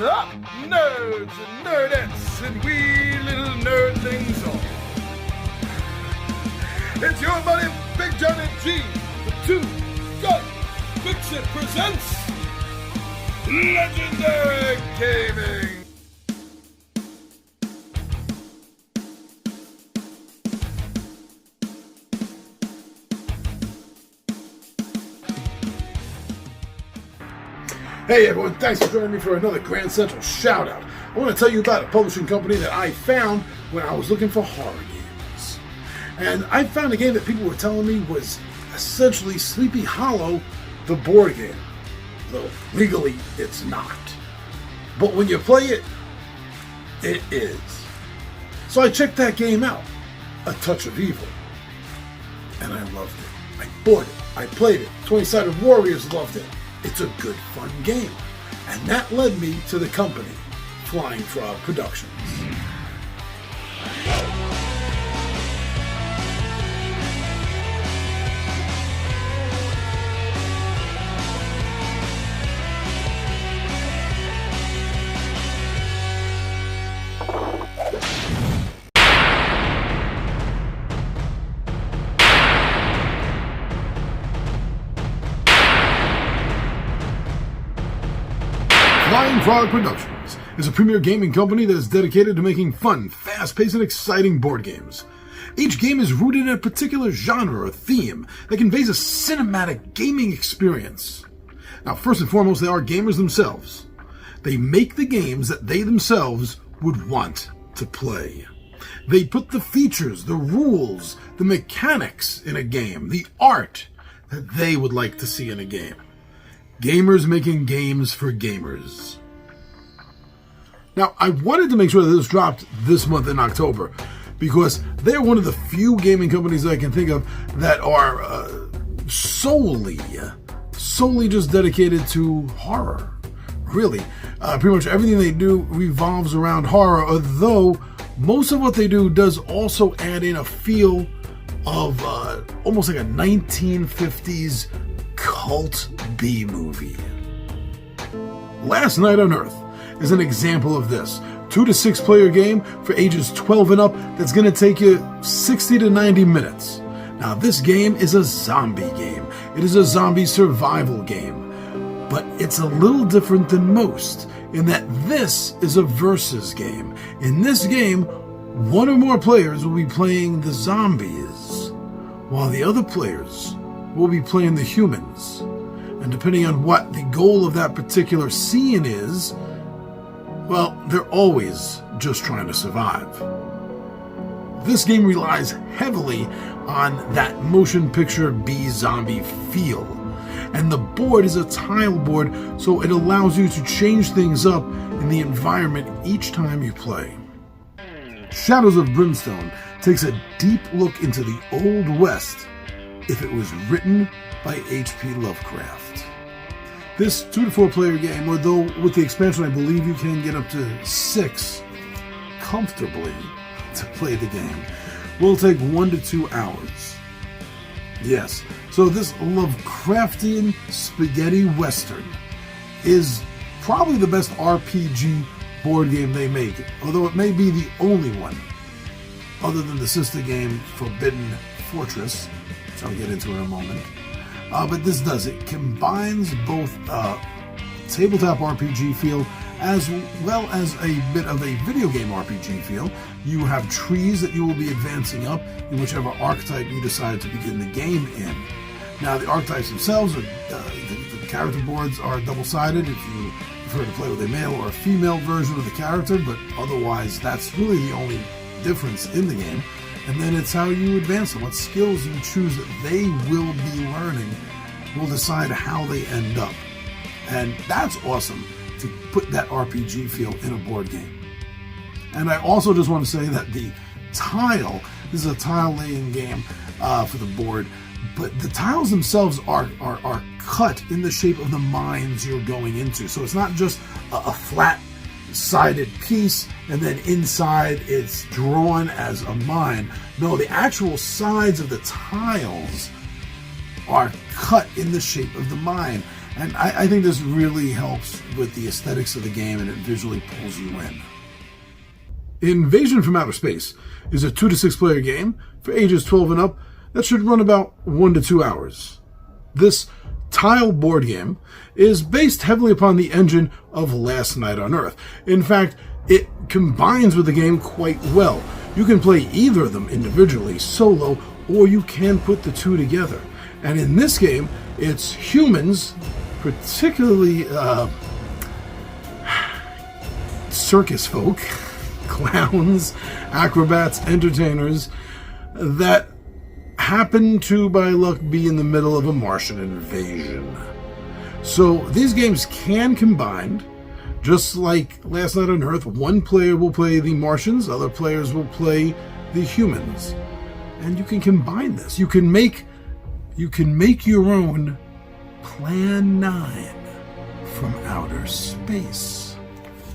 up, nerds and nerdettes and wee little nerdlings all? It's your buddy Big John and G, the Two Gun Pixie presents Legendary Gaming. Hey everyone, thanks for joining me for another Grand Central shout out. I want to tell you about a publishing company that I found when I was looking for horror games. And I found a game that people were telling me was essentially Sleepy Hollow, the board game. Though legally it's not. But when you play it, it is. So I checked that game out, A Touch of Evil. And I loved it. I bought it. I played it. 20-Sided Warriors loved it. It's a good, fun game. And that led me to the company, Flying Frog Productions. Flying Frog Productions is a premier gaming company that is dedicated to making fun, fast-paced, and exciting board games. Each game is rooted in a particular genre or theme that conveys a cinematic gaming experience. Now, first and foremost, they are gamers themselves. They make the games that they themselves would want to play. They put the features, the rules, the mechanics in a game, the art that they would like to see in a game. Gamers making games for gamers. Now, I wanted to make sure that this dropped this month in October because they're one of the few gaming companies that I can think of that are solely just dedicated to horror. Really, pretty much everything they do revolves around horror, although most of what they do does also add in a feel of almost like a 1950s cult B-movie. Last Night on Earth is an example of this. 2 to 6 player game for ages 12 and up that's going to take you 60 to 90 minutes. Now this game is a zombie game. It is a zombie survival game. But it's a little different than most in that this is a versus game. In this game, one or more players will be playing the zombies, while the other players will be playing the humans. And depending on what the goal of that particular scene is, well, they're always just trying to survive. This game relies heavily on that motion picture B-zombie feel. And the board is a tile board, so it allows you to change things up in the environment each time you play. Shadows of Brimstone takes a deep look into the Old West if it was written by H.P. Lovecraft. This 2 to 4 player game, although with the expansion I believe you can get up to 6 comfortably to play the game, will take 1 to 2 hours. Yes, so this Lovecraftian spaghetti western is probably the best RPG board game they make, although it may be the only one, other than the sister game Forbidden Fortress, which I'll get into in a moment. But this does. It combines both tabletop RPG feel as well as a bit of a video game RPG feel. You have trees that you will be advancing up in whichever archetype you decide to begin the game in. Now, the archetypes themselves, the character boards are double-sided if you prefer to play with a male or a female version of the character, but otherwise that's really the only difference in the game. And then it's how you advance them. What skills you choose that they will be learning will decide how they end up. And that's awesome to put that RPG feel in a board game. And I also just want to say that the tile, this is a tile laying game for the board, but the tiles themselves are cut in the shape of the mines you're going into. So it's not just a flat sided piece and then inside it's drawn as a mine. No, the actual sides of the tiles are cut in the shape of the mine. And I think this really helps with the aesthetics of the game, and it visually pulls you in. Invasion from Outer Space is a 2 to 6 player game for ages 12 and up that should run about 1 to 2 hours. This tile board game is based heavily upon the engine of Last Night on Earth. In fact, it combines with the game quite well. You can play either of them individually, solo, or you can put the two together. And in this game, it's humans, particularly circus folk, clowns, acrobats, entertainers, that happen to, by luck, be in the middle of a Martian invasion. So these games can combine, just like Last Night on Earth. One player will play the Martians, other players will play the humans. And you can combine this. You can make your own Plan 9 from outer space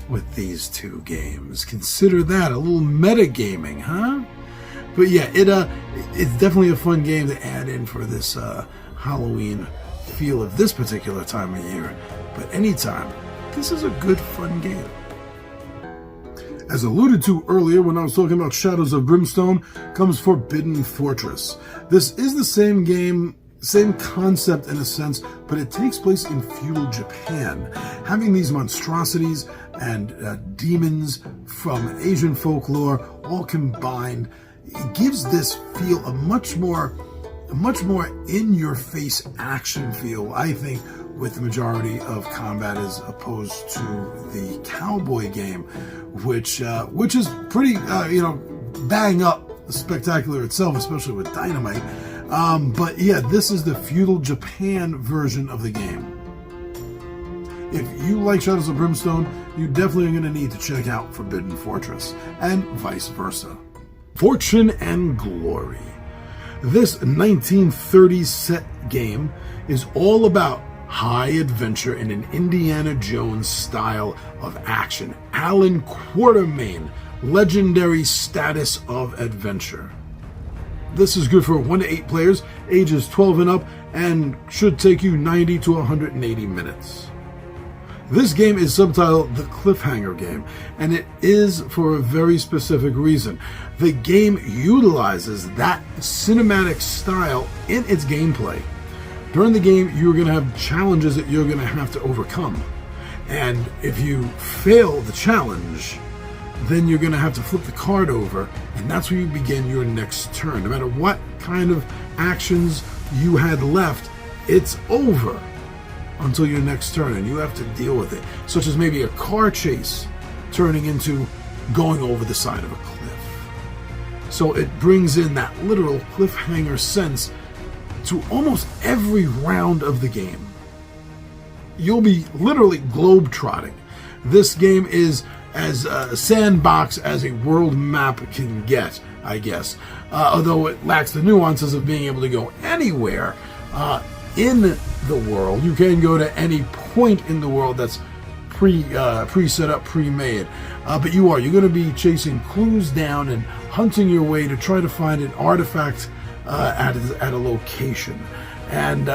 with these two games. Consider that a little metagaming, huh? But yeah, it's definitely a fun game to add in for this Halloween feel of this particular time of year. But anytime, this is a good, fun game. As alluded to earlier when I was talking about Shadows of Brimstone, comes Forbidden Fortress. This is the same game, same concept in a sense, but it takes place in feudal Japan. Having these monstrosities and demons from Asian folklore all combined, it gives this feel a much more in-your-face action feel, I think, with the majority of combat as opposed to the cowboy game, which is pretty, bang up spectacular itself, especially with dynamite. But yeah, this is the feudal Japan version of the game. If you like Shadows of Brimstone, you definitely are going to need to check out Forbidden Fortress, and vice versa. Fortune and Glory. This 1930s set game is all about high adventure in an Indiana Jones style of action. Alan Quatermain, legendary status of adventure. This is good for 1 to 8 players, ages 12 and up, and should take you 90 to 180 minutes. This game is subtitled The Cliffhanger Game, and it is for a very specific reason. The game utilizes that cinematic style in its gameplay. During the game, you're going to have challenges that you're going to have to overcome. And if you fail the challenge, then you're going to have to flip the card over, and that's where you begin your next turn. No matter what kind of actions you had left, it's over until your next turn, and you have to deal with it. Such as maybe a car chase turning into going over the side of a cliff. So it brings in that literal cliffhanger sense to almost every round of the game. You'll be literally globe-trotting. This game is as a sandbox as a world map can get, I guess. Although it lacks the nuances of being able to go anywhere in the world. You can go to any point in the world that's pre-set up, pre-made. But you're going to be chasing clues down and hunting your way to try to find an artifact at a location. And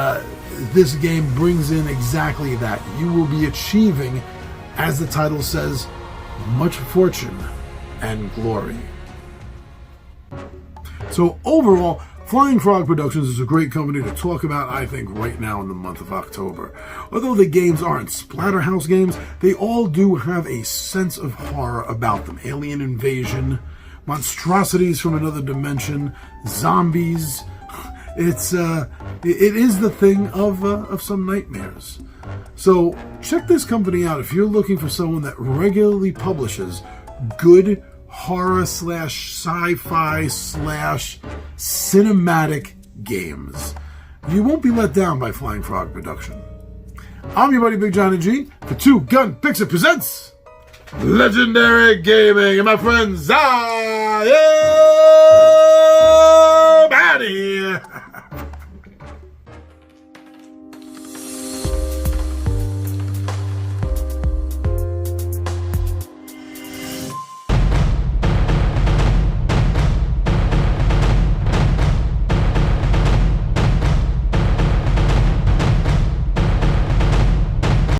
this game brings in exactly that. You will be achieving, as the title says, much fortune and glory. So overall, Flying Frog Productions is a great company to talk about, I think, right now in the month of October. Although the games aren't Splatterhouse games, they all do have a sense of horror about them. Alien invasion, monstrosities from another dimension, zombies. It is the thing of some nightmares. So check this company out if you're looking for someone that regularly publishes good horror / sci-fi / cinematic games. You won't be let down by Flying Frog Production. I'm your buddy Big Johnny G for Two Gun Pixie presents Legendary Gaming, and my friends, yeah!